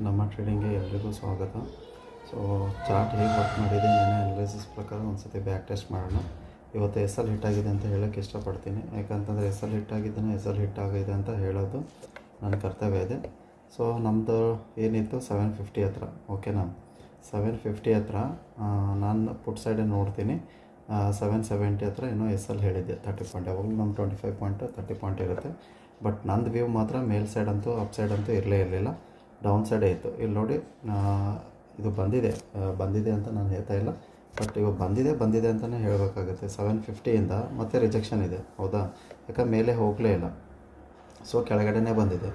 ನಮ್ಮ ಟ್ರೇಡಿಂಗ್ಗೆ ಎಲ್ರಿಗೂ ಸ್ವಾಗತ. ಸೊ ಚಾರ್ಟ್ ಹೇಗೆ ವರ್ಕ್ ಮಾಡಿದೆ ನೆನ್ನೆ ಅನಾಲಿಸಿಸ್ ಪ್ರಕಾರ ಒಂದು ಸತಿ ಬ್ಯಾಕ್ ಟೆಸ್ಟ್ ಮಾಡೋಣ. ಇವತ್ತು ಎಸ್ ಎಲ್ ಹಿಟ್ ಆಗಿದೆ ಅಂತ ಹೇಳೋಕ್ಕೆ ಇಷ್ಟಪಡ್ತೀನಿ. ಯಾಕಂತಂದರೆ ಎಸ್ ಎಲ್ ಹಿಟ್ ಆಗಿದ್ದಾನೆ, ಎಸ್ ಎಲ್ ಹಿಟ್ ಆಗಿದೆ ಅಂತ ಹೇಳೋದು ನನ್ನ ಕರ್ತವ್ಯ ಇದೆ. ಸೊ ನಮ್ಮದು ಏನಿತ್ತು 750 ಹತ್ರ, ಓಕೆನಾ. 750 ಹತ್ರ ನಾನು ಪುಟ್ ಸೈಡೇ ನೋಡ್ತೀನಿ. 770 ಹತ್ರ ಏನೋ ಎಸ್ ಎಲ್ ಹೇಳಿದ್ದೆ 30 ಪಾಯಿಂಟ್. ಯಾವಾಗಲೂ ನಮ್ಮ 25 ಪಾಯಿಂಟ್ 30 ಪಾಯಿಂಟ್ ಇರುತ್ತೆ. ಬಟ್ ನಂದು ವ್ಯೂ ಮಾತ್ರ ಮೇಲ್ ಸೈಡ್ ಅಂತೂ ಅಪ್ ಸೈಡ್ ಅಂತೂ ಇರಲಿಲ್ಲ, ಡೌನ್ ಸೈಡೇ ಇತ್ತು. ಇಲ್ಲಿ ನೋಡಿ, ಇದು ಬಂದಿದೆ ಅಂತ ನಾನು ಹೇಳ್ತಾ ಇಲ್ಲ, ಬಟ್ ಇವಾಗ ಬಂದಿದೆ ಅಂತಲೇ ಹೇಳಬೇಕಾಗುತ್ತೆ. 750ಇಂದ ಮತ್ತೆ ರಿಜೆಕ್ಷನ್ ಇದೆ, ಹೌದಾ. ಯಾಕೆ ಮೇಲೆ ಹೋಗಲೇ ಇಲ್ಲ, ಸೊ ಕೆಳಗಡೆನೇ ಬಂದಿದೆ.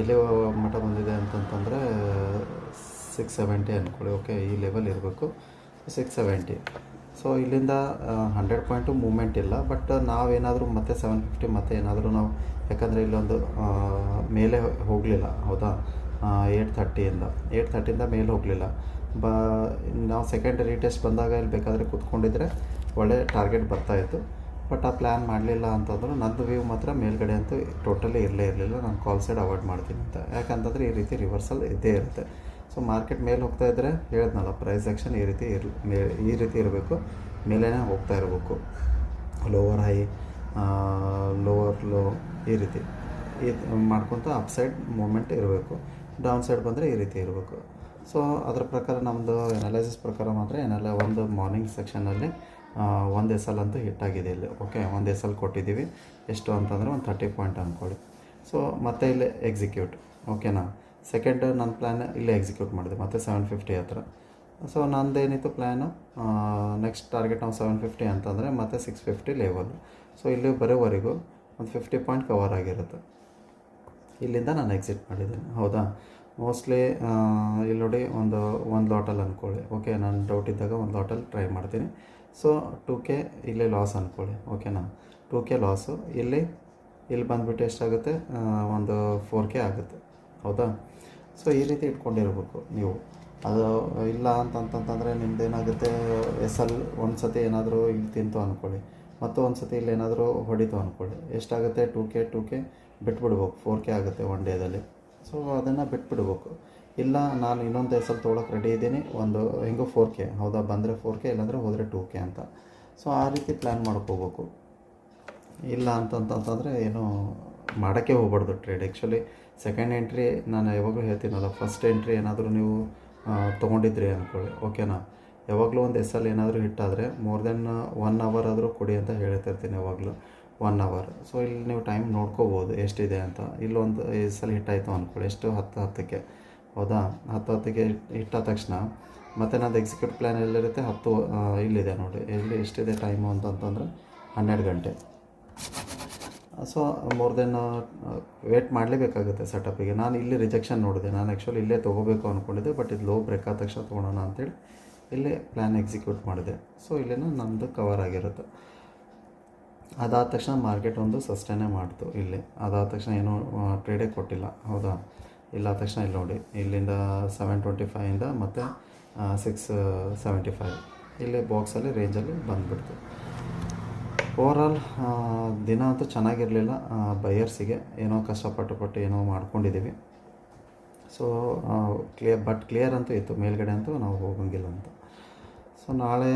ಎಲ್ಲಿ ಮಟ್ಟ ಬಂದಿದೆ ಅಂತಂತಂದರೆ 670 ಅಂದ್ಕೊಳ್ಳಿ. ಓಕೆ, ಈ ಲೆವೆಲ್ ಇರಬೇಕು 670. ಸೊ ಇಲ್ಲಿಂದ 100 ಪಾಯಿಂಟು ಮೂವ್ಮೆಂಟ್ ಇಲ್ಲ. ಬಟ್ ನಾವೇನಾದರೂ ಮತ್ತೆ 750 ಮತ್ತೆ ಏನಾದರೂ ನಾವು, ಯಾಕಂದರೆ ಇಲ್ಲೊಂದು ಮೇಲೆ ಹೋಗಲಿಲ್ಲ, ಹೌದಾ. 830ಇಂದ ಮೇಲೆ ಹೋಗಲಿಲ್ಲ. ನಾವು ಸೆಕೆಂಡ್ ರೀಟೆಸ್ಟ್ ಬಂದಾಗ ಇಲ್ಲಿ ಬೇಕಾದರೆ ಕೂತ್ಕೊಂಡಿದ್ರೆ ಒಳ್ಳೆ ಟಾರ್ಗೆಟ್ ಬರ್ತಾಯಿತ್ತು. ಬಟ್ ಆ ಪ್ಲ್ಯಾನ್ ಮಾಡಲಿಲ್ಲ ಅಂತಂದ್ರೆ ನಂದು ವ್ಯೂ ಮಾತ್ರ ಮೇಲ್ಗಡೆ ಅಂತೂ ಟೋಟಲಿ ಇರಲಿಲ್ಲ. ನಾನು ಕಾಲ್ ಸೈಡ್ ಅವಾಯ್ಡ್ ಮಾಡ್ತೀನಿ ಅಂತ. ಯಾಕಂತಂದರೆ ಈ ರೀತಿ ರಿವರ್ಸಲ್ ಇದ್ದೇ ಇರುತ್ತೆ. ಸೊ ಮಾರ್ಕೆಟ್ ಮೇಲೆ ಹೋಗ್ತಾ ಇದ್ದರೆ ಹೇಳಿದ್ನಲ್ಲ, ಪ್ರೈಸ್ ಆ್ಯಕ್ಷನ್ ಈ ರೀತಿ ಇರಬೇಕು, ಮೇಲೇ ಹೋಗ್ತಾ ಇರಬೇಕು. ಲೋವರ್ ಹೈ, ಲೋವರ್ ಲೋ, ಈ ರೀತಿ ಮಾಡ್ಕೊತ ಅಪ್ ಸೈಡ್ ಮೂಮೆಂಟ್ ಇರಬೇಕು. ಡೌನ್ ಸೈಡ್ ಬಂದರೆ ಈ ರೀತಿ ಇರಬೇಕು. ಸೊ ಅದರ ಪ್ರಕಾರ ನಮ್ಮದು ಅನಾಲಿಸಿಸ್ ಪ್ರಕಾರ ಮಾತ್ರ ಒಂದು ಮಾರ್ನಿಂಗ್ ಸೆಕ್ಷನಲ್ಲಿ ಒಂದು ಎಸ್ ಎಲ್ ಅಂತೂ ಹಿಟ್ಟಾಗಿದೆ ಇಲ್ಲಿ. ಓಕೆ, ಒಂದು ಎಸ್ ಎಲ್ ಕೊಟ್ಟಿದ್ದೀವಿ. ಎಷ್ಟು ಅಂತಂದರೆ ಒಂದು 30 ಪಾಯಿಂಟ್ ಅಂದ್ಕೊಳ್ಳಿ. ಸೊ ಮತ್ತೆ ಇಲ್ಲೇ ಎಕ್ಸಿಕ್ಯೂಟ್, ಓಕೆನಾ. ಸೆಕೆಂಡ್ ನನ್ನ ಪ್ಲ್ಯಾನ್ ಇಲ್ಲೇ ಎಕ್ಸಿಕ್ಯೂಟ್ ಮಾಡಿದೆ ಮತ್ತೆ 750 ಹತ್ರ. ಸೊ ನಂದೇನಿತ್ತು ಪ್ಲ್ಯಾನು, ನೆಕ್ಸ್ಟ್ ಟಾರ್ಗೆಟ್ ನಾವು 750 ಅಂತಂದರೆ ಮತ್ತೆ 650 ಲೆವೆಲ್. ಸೊ ಇಲ್ಲಿ ಬರೋವರೆಗೂ ಒಂದು 50 ಪಾಯಿಂಟ್ ಕವರ್ ಆಗಿರುತ್ತೆ. ಇಲ್ಲಿಂದ ನಾನು ಎಕ್ಸಿಟ್ ಮಾಡಿದ್ದೀನಿ, ಹೌದಾ. ಮೋಸ್ಟ್ಲಿ ಇಲ್ಲಿ ನೋಡಿ, ಒಂದು ಲಾಟಲ್ಲಿ ಅಂದ್ಕೊಳ್ಳಿ. ಓಕೆ, ನಾನು ಡೌಟ್ ಇದ್ದಾಗ ಒಂದು ಲಾಟಲ್ಲಿ ಟ್ರೈ ಮಾಡ್ತೀನಿ. ಸೊ 2K ಇಲ್ಲೇ ಲಾಸ್ ಅಂದ್ಕೊಳ್ಳಿ, ಓಕೆನಾ. 2K loss. ಇಲ್ಲಿ ಬಂದುಬಿಟ್ಟು ಎಷ್ಟಾಗುತ್ತೆ, ಒಂದು 4K ಆಗುತ್ತೆ, ಹೌದಾ. ಸೊ ಈ ರೀತಿ ಇಟ್ಕೊಂಡಿರ್ಬೇಕು ನೀವು. ಅದು ಇಲ್ಲ ಅಂತಂತಂದರೆ ನಿಮ್ದೇನಾಗುತ್ತೆ, ಎಸ್ ಎಲ್ ಒಂದು ಸತಿ ಏನಾದರೂ ಇಲ್ಲಿ ತಿಂತು ಅಂದ್ಕೊಳ್ಳಿ, ಮತ್ತು ಒಂದು ಸತಿ ಇಲ್ಲಿ ಏನಾದರೂ ಹೊಡಿತು ಅಂದ್ಕೊಳ್ಳಿ. ಎಷ್ಟಾಗುತ್ತೆ, 2K ಬಿಟ್ಬಿಡ್ಬೇಕು. 4K ಆಗುತ್ತೆ ಒನ್ ಡೇದಲ್ಲಿ. ಸೊ ಅದನ್ನು ಬಿಟ್ಬಿಡ್ಬೇಕು. ಇಲ್ಲ, ನಾನು ಇನ್ನೊಂದು ಎಸ್ ಎಲ್ ತೊಗೊಳಕ್ಕೆ ರೆಡಿ ಇದ್ದೀನಿ, ಒಂದು ಹೆಂಗೋ 4K, ಹೌದಾ. ಬಂದರೆ 4K, ಇಲ್ಲಾಂದರೆ ಹೋದರೆ 2K ಅಂತ. ಸೊ ಆ ರೀತಿ ಪ್ಲ್ಯಾನ್ ಮಾಡ್ಕೋಬೇಕು. ಇಲ್ಲ ಅಂತಂತಂದರೆ ಏನು ಮಾಡೋಕ್ಕೆ ಹೋಗ್ಬಾರ್ದು ಟ್ರೇಡ್. ಆ್ಯಕ್ಚುಲಿ ಸೆಕೆಂಡ್ ಎಂಟ್ರಿ ನಾನು ಯಾವಾಗಲೂ ಹೇಳ್ತೀನಲ್ಲ, ಫಸ್ಟ್ ಎಂಟ್ರಿ ಏನಾದರೂ ನೀವು ತೊಗೊಂಡಿದ್ರಿ ಅಂದ್ಕೊಳ್ಳಿ, ಓಕೆನಾ. ಯಾವಾಗಲೂ ಒಂದು ಎಸ್ ಎಲ್ ಏನಾದರೂ ಹಿಟ್ಟಾದರೆ ಮೋರ್ ದೆನ್ 1 ಅವರ್ ಆದರೂ ಕೊಡಿ ಅಂತ ಹೇಳ್ತಿರ್ತೀನಿ ಯಾವಾಗಲೂ, 1 ಅವರ್. ಸೊ ಇಲ್ಲಿ ನೀವು ಟೈಮ್ ನೋಡ್ಕೋಬೋದು ಎಷ್ಟಿದೆ ಅಂತ. ಇಲ್ಲೊಂದು ಎಸ್ ಎಲ್ ಹಿಟ್ಟಾಯಿತು ಅಂದ್ಕೊಳ್ಳಿ, ಎಷ್ಟು 10:10ಕ್ಕೆ, ಹೌದಾ. 10:10ಕ್ಕೆ ಹಿಟ್ಟಾದ ತಕ್ಷಣ ಮತ್ತು ನಂದು ಎಕ್ಸಿಕ್ಯೂಟ್ ಪ್ಲ್ಯಾನ್ ಎಲ್ಲಿರುತ್ತೆ, 10 ಇಲ್ಲಿದೆ ನೋಡಿ, ಎಷ್ಟಿದೆ ಟೈಮು ಅಂತಂತಂದರೆ 12 ಗಂಟೆ. ಸೊ ಮೋರ್ ದೆನ್ ವೇಟ್ ಮಾಡಲೇಬೇಕಾಗುತ್ತೆ ಸೆಟಪ್ಪಿಗೆ. ನಾನು ಇಲ್ಲಿ ರಿಜೆಕ್ಷನ್ ನೋಡಿದೆ. ನಾನು ಆ್ಯಕ್ಚುಲಿ ಇಲ್ಲೇ ತೊಗೋಬೇಕು ಅಂದ್ಕೊಂಡಿದ್ದೆ, ಬಟ್ ಇದು ಲೋ ಬ್ರೇಕ್ ಆದ ತಕ್ಷಣ ತೊಗೊಳೋಣ ಅಂತೇಳಿ ಇಲ್ಲೇ ಪ್ಲ್ಯಾನ್ ಎಕ್ಸಿಕ್ಯೂಟ್ ಮಾಡಿದೆ. ಸೊ ಇಲ್ಲೇನೋ ನಮ್ಮದು ಕವರ್ ಆಗಿರುತ್ತೆ. ಅದಾದ ತಕ್ಷಣ ಮಾರ್ಕೆಟ್ ಒಂದು ಸಸ್ಟೈನೇ ಮಾಡ್ತು ಇಲ್ಲಿ. ಅದಾದ ತಕ್ಷಣ ಏನೂ ಟ್ರೇಡೇ ಕೊಟ್ಟಿಲ್ಲ, ಹೌದಾ. ಇಲ್ಲಾದ ತಕ್ಷಣ ಇಲ್ಲಿ ನೋಡಿ, ಇಲ್ಲಿಂದ 725ಇಂದ ಮತ್ತು 675 ಇಲ್ಲಿ ಬಾಕ್ಸಲ್ಲಿ ರೇಂಜಲ್ಲಿ ಬಂದುಬಿಡ್ತು. ಓವರಾಲ್ ದಿನ ಅಂತೂ ಚೆನ್ನಾಗಿರಲಿಲ್ಲ ಬೈಯರ್ಸಿಗೆ. ಏನೋ ಕಷ್ಟಪಟ್ಟು ಏನೋ ಮಾಡ್ಕೊಂಡಿದ್ದೀವಿ. ಸೊ ಕ್ಲಿಯರ್ ಅಂತೂ ಇತ್ತು, ಮೇಲ್ಗಡೆ ಅಂತೂ ನಾವು ಹೋಗಂಗಿಲ್ಲ ಅಂತ. ಸೊ ನಾಳೆ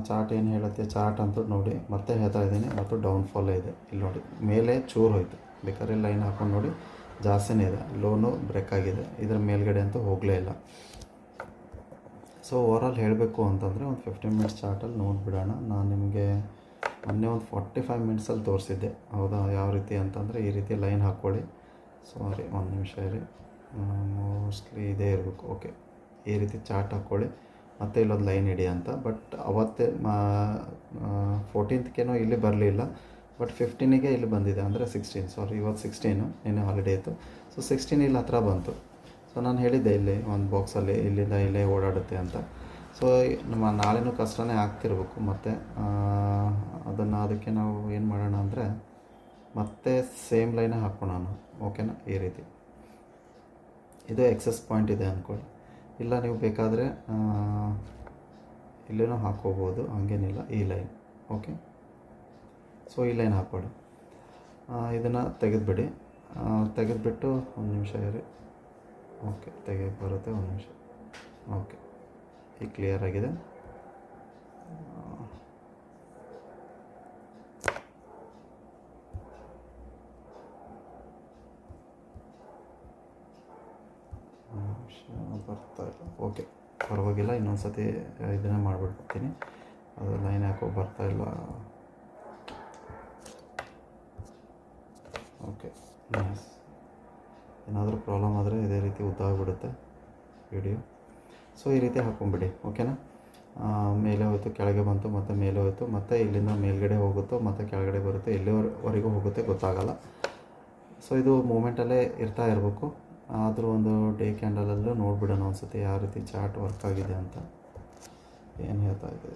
ಚಾರ್ಟ್ ಏನು ಹೇಳುತ್ತೆ, ಚಾರ್ಟ್ ಅಂತೂ ನೋಡಿ ಮತ್ತೆ ಹೇಳ್ತಾ ಇದ್ದೀನಿ, ಮತ್ತು ಡೌನ್ಫಾಲೇ ಇದೆ. ಇಲ್ಲಿ ನೋಡಿ, ಮೇಲೆ ಚೂರು ಹೋಯಿತು, ಬೇಕಾದ್ರೆ ಲೈನ್ ಹಾಕೊಂಡು ನೋಡಿ, ಜಾಸ್ತಿನೇ ಇದೆ. ಲೋನು ಬ್ರೇಕ್ ಆಗಿದೆ, ಇದರ ಮೇಲ್ಗಡೆ ಅಂತೂ ಹೋಗಲೇ ಇಲ್ಲ. ಸೊ ಓವರಾಲ್ ಹೇಳಬೇಕು ಅಂತಂದರೆ ಒಂದು 15 ಮಿನಿಟ್ಸ್ ಚಾರ್ಟಲ್ಲಿ ನೋಡಿಬಿಡೋಣ. ನಾನು ನಿಮಗೆ ಮೊನ್ನೆ ಒಂದು 45 ಮಿನಿಟ್ಸಲ್ಲಿ ತೋರಿಸಿದ್ದೆ, ಹೌದಾ. ಯಾವ ರೀತಿ ಅಂತಂದರೆ ಈ ರೀತಿ ಲೈನ್ ಹಾಕ್ಕೊಳ್ಳಿ. ಸಾರಿ, ಒಂದು ನಿಮಿಷ ಇರಿ, ಮೋಸ್ಟ್ಲಿ ಇದೇ ಇರಬೇಕು. ಓಕೆ, ಈ ರೀತಿ ಚಾರ್ಟ್ ಹಾಕ್ಕೊಳ್ಳಿ, ಮತ್ತು ಇಲ್ಲೊಂದು ಲೈನ್ ಇಡಿ ಅಂತ. ಬಟ್ ಅವತ್ತೇ 14th ಇಲ್ಲಿ ಬರಲಿಲ್ಲ, ಬಟ್ 15ಗೆ ಇಲ್ಲಿ ಬಂದಿದೆ. ಅಂದರೆ 16, ಸಾರಿ, ಇವತ್ತು 16, ನಿನ್ನೆ ಹಾಲಿಡೇ ಇತ್ತು. ಸೊ 16 ಇಲ್ಲಿ ಹತ್ರ ಬಂತು. ಸೊ ನಾನು ಹೇಳಿದ್ದೆ ಇಲ್ಲಿ ಒಂದು ಬಾಕ್ಸಲ್ಲಿ ಇಲ್ಲಿಂದ ಇಲ್ಲೇ ಓಡಾಡುತ್ತೆ ಅಂತ. ಸೊ ನಮ್ಮ ನಾಳೆನೂ ಕಷ್ಟನೇ ಆಗ್ತಿರ್ಬೇಕು. ಮತ್ತು ಅದಕ್ಕೆ ನಾವು ಏನು ಮಾಡೋಣ ಅಂದರೆ ಮತ್ತೆ ಸೇಮ್ ಲೈನೇ ಹಾಕ್ಕೊಳ್ಳೋಣ, ಓಕೆನಾ. ಈ ರೀತಿ ಇದು ಎಕ್ಸಸ್ ಪಾಯಿಂಟ್ ಇದೆ ಅಂದ್ಕೊಳ್ಳಿ. ಇಲ್ಲ, ನೀವು ಬೇಕಾದರೆ ಇಲ್ಲೇನೂ ಹಾಕ್ಕೋಬೋದು, ಹಾಗೇನಿಲ್ಲ. ಈ ಲೈನ್, ಓಕೆ. ಸೊ ಈ ಲೈನ್ ಹಾಕ್ಕೊಳ್ಳಿ. ಇದನ್ನು ತೆಗೆದುಬಿಡಿ. ತೆಗೆದುಬಿಟ್ಟು ಒಂದು ನಿಮಿಷ ಇರಿ. ಓಕೆ, ತೆಗಿಯೋಕ್ಕೆ ಬರುತ್ತೆ, ಒಂದು ನಿಮಿಷ. ಓಕೆ, ಈಗ ಕ್ಲಿಯರ್ ಆಗಿದೆ. ಬರ್ತಾ ಇಲ್ಲ. ಓಕೆ, ಪರವಾಗಿಲ್ಲ, ಇನ್ನೊಂದು ಸತಿ ಇದನ್ನೇ ಮಾಡಿಬಿಡ್ತೀನಿ. ಅದು ಲೈನ್ ಯಾಕೋ ಬರ್ತಾ ಇಲ್ಲ. Okay, nice. ಏನಾದರೂ ಪ್ರಾಬ್ಲಮ್ ಆದರೆ ಇದೇ ರೀತಿ ಉದ್ದಾಗ್ಬಿಡುತ್ತೆ ವಿಡಿಯೋ. ಸೊ ಈ ರೀತಿ ಹಾಕ್ಕೊಂಬಿಡಿ, ಓಕೆನಾ. ಮೇಲೆ ಹೋಯ್ತು, ಕೆಳಗೆ ಬಂತು, ಮತ್ತು ಮೇಲೆ ಹೋಯ್ತು, ಮತ್ತು ಇಲ್ಲಿಂದ ಮೇಲ್ಗಡೆ ಹೋಗುತ್ತೋ ಮತ್ತು ಕೆಳಗಡೆ ಬರುತ್ತೆ, ಎಲ್ಲಿವರೆಗೂ ಹೋಗುತ್ತೆ ಗೊತ್ತಾಗಲ್ಲ. ಸೊ ಇದು ಮೂಮೆಂಟಲ್ಲೇ ಇರ್ತಾ ಇರಬೇಕು. ಆದರೂ ಒಂದು ಡೇ ಕ್ಯಾಂಡಲಲ್ಲೂ ನೋಡಿಬಿಡೋಣ ಒಂದ್ಸತಿ ಯಾವ ರೀತಿ ಚಾರ್ಟ್ ವರ್ಕ್ ಆಗಿದೆ ಅಂತ. ಏನು ಹೇಳ್ತಾ ಇದೆ?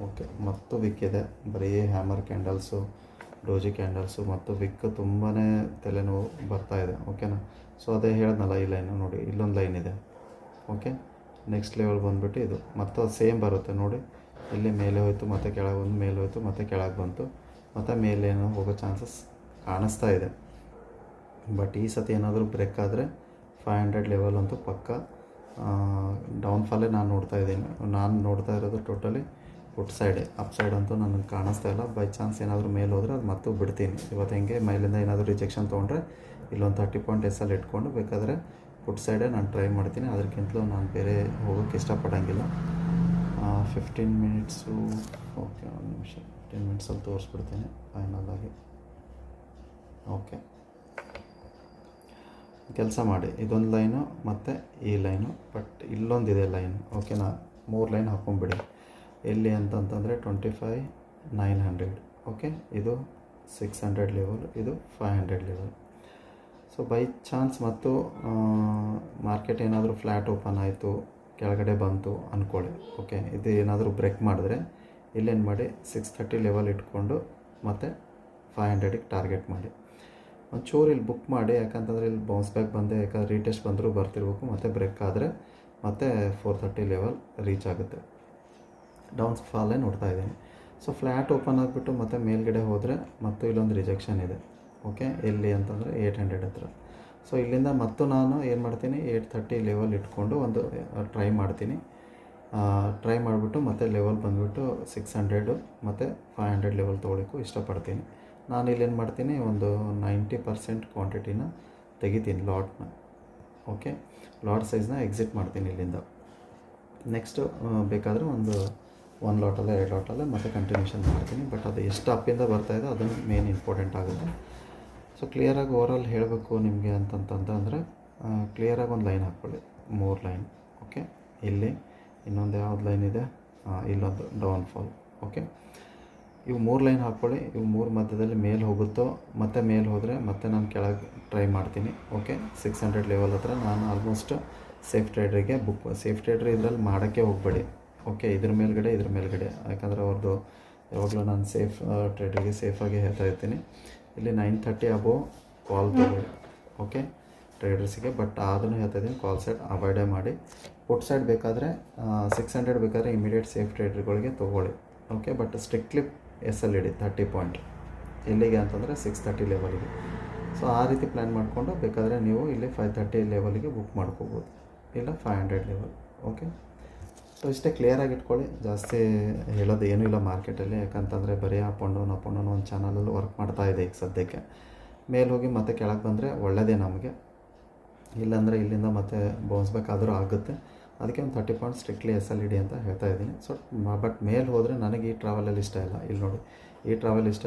ಓಕೆ, ಮತ್ತು ವಿಕ್ಕಿದೆ, ಬರೀ ಹ್ಯಾಮರ್ ಕ್ಯಾಂಡಲ್ಸು, ಡೋಜಿ ಕ್ಯಾಂಡಲ್ಸು ಮತ್ತು ವಿಕ್ ತುಂಬಾ ತಲೆನೋವು ಬರ್ತಾಯಿದೆ, ಓಕೆನಾ. ಸೊ ಅದೇ ಹೇಳಿದ್ನಲ್ಲ, ಈ ಲೈನು ನೋಡಿ, ಇಲ್ಲೊಂದು ಲೈನ್ ಇದೆ. ಓಕೆ, ನೆಕ್ಸ್ಟ್ ಲೆವೆಲ್ ಬಂದುಬಿಟ್ಟು ಇದು ಮತ್ತು ಸೇಮ್ ಬರುತ್ತೆ ನೋಡಿ. ಇಲ್ಲಿ ಮೇಲೆ ಹೋಯ್ತು, ಮತ್ತು ಕೆಳಗೆ ಬಂದು, ಮೇಲೆ ಹೋಯ್ತು, ಮತ್ತು ಕೆಳಗೆ ಬಂತು, ಮತ್ತು ಮೇಲೇನೋ ಹೋಗೋ ಚಾನ್ಸಸ್ ಕಾಣಿಸ್ತಾ ಇದೆ. ಬಟ್ ಈ ಸತಿ ಏನಾದರೂ ಬ್ರೇಕ್ ಆದರೆ 500 ಲೆವೆಲ್ ಅಂತೂ ಪಕ್ಕ ಡೌನ್ಫಾಲೇ ನಾನು ನೋಡ್ತಾ ಇರೋದು ಟೋಟಲಿ ಫುಟ್ ಸೈಡೆ. ಅಪ್ ಸೈಡ್ ಅಂತೂ ನನಗೆ ಕಾಣಿಸ್ತಾ ಇಲ್ಲ. ಬೈ ಚಾನ್ಸ್ ಏನಾದರೂ ಮೇಲೆ ಹೋದರೆ ಅದು ಮತ್ತೆ ಬಿಡ್ತೀನಿ. ಇವತ್ತು ಹೆಂಗೆ ಮೇಲಿಂದ ಏನಾದರೂ ರಿಜೆಕ್ಷನ್ ತೊಗೊಂಡ್ರೆ ಇಲ್ಲೊಂದು 30 ಪಾಯಿಂಟ್ ಎಸ್ಸಲ್ಲಿ ಇಟ್ಕೊಂಡು ಬೇಕಾದರೆ ಫುಟ್ ಸೈಡೇ ನಾನು ಟ್ರೈ ಮಾಡ್ತೀನಿ. ಅದಕ್ಕಿಂತಲೂ ನಾನು ಬೇರೆ ಹೋಗೋಕ್ಕೆ ಇಷ್ಟಪಡೋಂಗಿಲ್ಲ. 15 ಮಿನಿಟ್ಸು. ಓಕೆ, ಒಂದು ನಿಮಿಷ, 15 ಮಿನಿಟ್ಸಲ್ಲಿ ತೋರಿಸ್ಬಿಡ್ತೀನಿ ಫೈನಲಾಗಿ. ಓಕೆ, ಕೆಲಸ ಮಾಡಿ, ಇದೊಂದು ಲೈನು ಮತ್ತು ಈ ಲೈನು, ಬಟ್ ಇಲ್ಲೊಂದಿದೆ ಲೈನ್, ಓಕೆನಾ. 3 ಲೈನ್ ಹಾಕ್ಕೊಂಬಿಡಿ. ಎಲ್ಲಿ ಅಂತಂತಂದರೆ 25,900. ಓಕೆ, ಇದು 600 ಲೆವೆಲ್, ಇದು 500 ಲೆವೆಲ್. ಸೊ ಬೈ ಚಾನ್ಸ್ ಮತ್ತು ಮಾರ್ಕೆಟ್ ಏನಾದರೂ ಫ್ಲ್ಯಾಟ್ ಓಪನ್ ಆಯಿತು, ಕೆಳಗಡೆ ಬಂತು ಅಂದ್ಕೊಳ್ಳಿ. ಓಕೆ, ಇದು ಏನಾದರೂ ಬ್ರೇಕ್ ಮಾಡಿದ್ರೆ ಇಲ್ಲೇನು ಮಾಡಿ 630 ಲೆವೆಲ್ ಇಟ್ಕೊಂಡು ಮತ್ತು 500ಗೆ ಟಾರ್ಗೆಟ್ ಮಾಡಿ. ಒಂಚೂರು ಇಲ್ಲಿ ಬುಕ್ ಮಾಡಿ, ಯಾಕಂತಂದರೆ ಇಲ್ಲಿ ಬೌನ್ಸ್ ಬ್ಯಾಕ್ ಬಂದೆ, ಯಾಕಂದರೆ ರೀಟೆಸ್ಟ್ ಬಂದರೂ ಬರ್ತಿರ್ಬೇಕು. ಮತ್ತು ಬ್ರೇಕ್ ಆದರೆ ಮತ್ತೆ 430 ಲೆವೆಲ್ ರೀಚ್ ಆಗುತ್ತೆ. ಡೌನ್ಸ್ ಫಾಲೇ ನೋಡ್ತಾ ಇದ್ದೀನಿ. ಸೊ ಫ್ಲ್ಯಾಟ್ ಓಪನ್ ಆಗಿಬಿಟ್ಟು ಮತ್ತೆ ಮೇಲ್ಗಡೆ ಹೋದರೆ ಮತ್ತು ಇಲ್ಲೊಂದು ರಿಜೆಕ್ಷನ್ ಇದೆ. ಓಕೆ, ಎಲ್ಲಿ ಅಂತಂದರೆ 800 ಹತ್ರ. ಸೊ ಇಲ್ಲಿಂದ ಮತ್ತು ನಾನು ಏನು ಮಾಡ್ತೀನಿ, 830 ಲೆವೆಲ್ ಇಟ್ಕೊಂಡು ಒಂದು ಟ್ರೈ ಮಾಡ್ತೀನಿ. ಟ್ರೈ ಮಾಡಿಬಿಟ್ಟು ಮತ್ತೆ ಲೆವೆಲ್ ಬಂದುಬಿಟ್ಟು 600 ಮತ್ತು 500 ಲೆವೆಲ್ ತೊಗೊಳಕ್ಕೂ ಇಷ್ಟಪಡ್ತೀನಿ. ನಾನು ಇಲ್ಲೇನು ಮಾಡ್ತೀನಿ, ಒಂದು 90% ಕ್ವಾಂಟಿಟಿನ ತೆಗಿತೀನಿ, ಲಾಟ್ನ. ಓಕೆ, ಲಾಟ್ ಸೈಜ್ನ ಎಕ್ಸಿಟ್ ಮಾಡ್ತೀನಿ ಇಲ್ಲಿಂದ. ನೆಕ್ಸ್ಟು ಬೇಕಾದರೆ ಒಂದು ಲಾಟಲ್ಲೇ 2 ಲಾಟಲ್ಲೇ ಮತ್ತೆ ಕಂಟಿನ್ಯೂಷನ್ ಮಾಡ್ತೀನಿ. ಬಟ್ ಅದು ಎಷ್ಟು ಅಪ್ಪಿಂದ ಬರ್ತಾಯಿದೆ ಅದನ್ನು ಮೇನ್ ಇಂಪಾರ್ಟೆಂಟ್ ಆಗುತ್ತೆ. ಸೊ ಕ್ಲಿಯರಾಗಿ ಓವರಾಲ್ ಹೇಳಬೇಕು ನಿಮಗೆ ಅಂತಂತಂದರೆ ಕ್ಲಿಯರಾಗಿ ಒಂದು ಲೈನ್ ಹಾಕ್ಕೊಳ್ಳಿ, 3 ಲೈನ್. ಓಕೆ, ಇಲ್ಲಿ ಇನ್ನೊಂದು ಯಾವ್ದು ಲೈನ್ ಇದೆ, ಇಲ್ಲೊಂದು ಡೌನ್ಫಾಲ್. ಓಕೆ, ಇವು 3 ಲೈನ್ ಹಾಕ್ಕೊಳ್ಳಿ. ಇವು 3 ಮಧ್ಯದಲ್ಲಿ ಮೇಲೆ ಹೋಗುತ್ತೋ, ಮತ್ತೆ ಮೇಲೆ ಹೋದರೆ ಮತ್ತೆ ನಾನು ಕೆಳಗೆ ಟ್ರೈ ಮಾಡ್ತೀನಿ. ಓಕೆ, 600 ಲೆವೆಲ್ ಹತ್ರ ನಾನು ಆಲ್ಮೋಸ್ಟ್ ಸೇಫ್ ಟ್ರೇಡ್ರಿಗೆ ಸೇಫ್ ಟ್ರೇಡ್ರ್ ಇದರಲ್ಲಿ ಮಾಡೋಕ್ಕೆ ಹೋಗಬೇಡಿ. ಓಕೆ, ಇದ್ರ ಮೇಲ್ಗಡೆ, ಯಾಕಂದರೆ ಅವ್ರದ್ದು ಯಾವಾಗಲೂ ನಾನು ಸೇಫ್ ಟ್ರೇಡ್ರಿಗೆ ಸೇಫಾಗಿ ಹೇಳ್ತಾ ಇರ್ತೀನಿ. ಇಲ್ಲಿ 930 ಅಬೋವ್ ಕಾಲ್ ತೊಗೊಳ್ಳಿ. ಓಕೆ, ಟ್ರೇಡರ್ಸಿಗೆ. ಬಟ್ ಅದನ್ನು ಹೇಳ್ತಾ ಇದ್ದೀನಿ, ಕಾಲ್ ಸೈಡ್ ಅವಾಯ್ಡೇ ಮಾಡಿ. ಪುಟ್ ಸೈಡ್ ಬೇಕಾದರೆ 600 ಬೇಕಾದರೆ ಇಮಿಡಿಯೇಟ್ ಸೇಫ್ ಟ್ರೇಡರ್ಗಳಿಗೆ ತೊಗೊಳ್ಳಿ. ಓಕೆ, ಬಟ್ ಸ್ಟ್ರಿಕ್ಟ್ಲಿ ಎಸ್ಸಲ್ಲಿ ಇಡಿ 30 ಪಾಯಿಂಟ್. ಎಲ್ಲಿಗೆ ಅಂತಂದರೆ 630 ಲೆವೆಲಿಗೆ. ಸೊ ಆ ರೀತಿ ಪ್ಲ್ಯಾನ್ ಮಾಡಿಕೊಂಡು ಬೇಕಾದರೆ ನೀವು ಇಲ್ಲಿ 530 ಲೆವೆಲಿಗೆ ಬುಕ್ ಮಾಡ್ಕೋಬೋದು, ಇಲ್ಲ 500 ಲೆವೆಲ್. ಓಕೆ, ಸೊ ಇಷ್ಟೇ ಕ್ಲಿಯರಾಗಿ ಇಟ್ಕೊಳ್ಳಿ. ಜಾಸ್ತಿ ಹೇಳೋದು ಏನೂ ಇಲ್ಲ ಮಾರ್ಕೆಟಲ್ಲಿ, ಯಾಕಂತಂದರೆ ಬರೀ ಅಪ್ ಆ್ಯಂಡ್ ಡೌನ್ ಒಂದು ಚಾನಲಲ್ಲಿ ವರ್ಕ್ ಮಾಡ್ತಾ ಇದೆ ಈಗ ಸದ್ಯಕ್ಕೆ. ಮೇಲೆ ಹೋಗಿ ಮತ್ತೆ ಕೆಳಗೆ ಬಂದರೆ ಒಳ್ಳೆಯದೇ ನಮಗೆ, ಇಲ್ಲಾಂದರೆ ಇಲ್ಲಿಂದ ಮತ್ತೆ ಬೌನ್ಸ್ ಬ್ಯಾಕ್ ಆದರೂ ಆಗುತ್ತೆ. ಅದಕ್ಕೆ ಒಂದು 30 ಪಾಯಿಂಟ್ ಸ್ಟ್ರಿಕ್ಟ್ಲಿ ಎಸ್ಸಲ್ಲಿ ಇಡಿ ಅಂತ ಹೇಳ್ತಾ ಇದ್ದೀನಿ. ಸೊ ಬಟ್ ಮೇಲೆ ಹೋದರೆ ನನಗೆ ಈ ಟ್ರಾವೆಲಲ್ಲಿ ಇಷ್ಟ ಇಲ್ಲ. ಇಲ್ಲಿ ನೋಡಿ, ಈ ಟ್ರಾವೆಲ್ ಇಷ್ಟ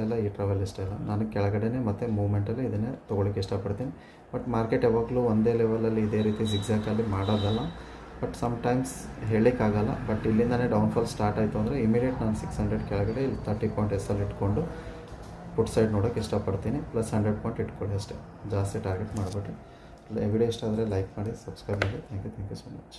ಇಲ್ಲ. ನನಗೆ ಕೆಳಗಡೆನೇ ಮತ್ತು ಮೂಮೆಂಟಲ್ಲಿ ಇದನ್ನೇ ತೊಗೊಳಕ್ಕೆ ಇಷ್ಟಪಡ್ತೀನಿ. ಬಟ್ ಮಾರ್ಕೆಟ್ ಯಾವಾಗಲೂ ಒಂದೇ ಲೆವೆಲಲ್ಲಿ ಇದೇ ರೀತಿ ಜಿಗ್ಜ್ಯಾಗಲ್ಲಿ ಮಾಡೋದಲ್ಲ. ಬಟ್ ಸಮ್ಟೈಮ್ಸ್ ಹೇಳೋಕ್ಕಾಗಲ್ಲ. ಬಟ್ ಇಲ್ಲಿಂದನೇ ಡೌನ್ಫಾಲ್ ಸ್ಟಾರ್ಟ್ ಆಯಿತು ಅಂದರೆ ಇಮಿಡಿಯೇಟ್ ನಾನು 600 ಕೆಳಗಡೆ ಇಲ್ಲಿ 30 ಪಾಯಿಂಟ್ ಎಸ್ಸಲ್ಲಿ ಇಟ್ಕೊಂಡು ಪುಟ್ ಸೈಡ್ ನೋಡೋಕ್ಕೆ ಇಷ್ಟಪಡ್ತೀನಿ. ಪ್ಲಸ್ 100 ಪಾಯಿಂಟ್ ಇಟ್ಕೊಳ್ಳಿ ಅಷ್ಟೇ, ಜಾಸ್ತಿ ಟಾರ್ಗೆಟ್ ಮಾಡಿಬಿಟ್ರಿ. ವಿಡಿಯೋ ಇಷ್ಟ ಆದರೆ ಲೈಕ್ ಮಾಡಿ, ಸಬ್ಸ್ಕ್ರೈಬ್ ಮಾಡಿ. Thank you so much.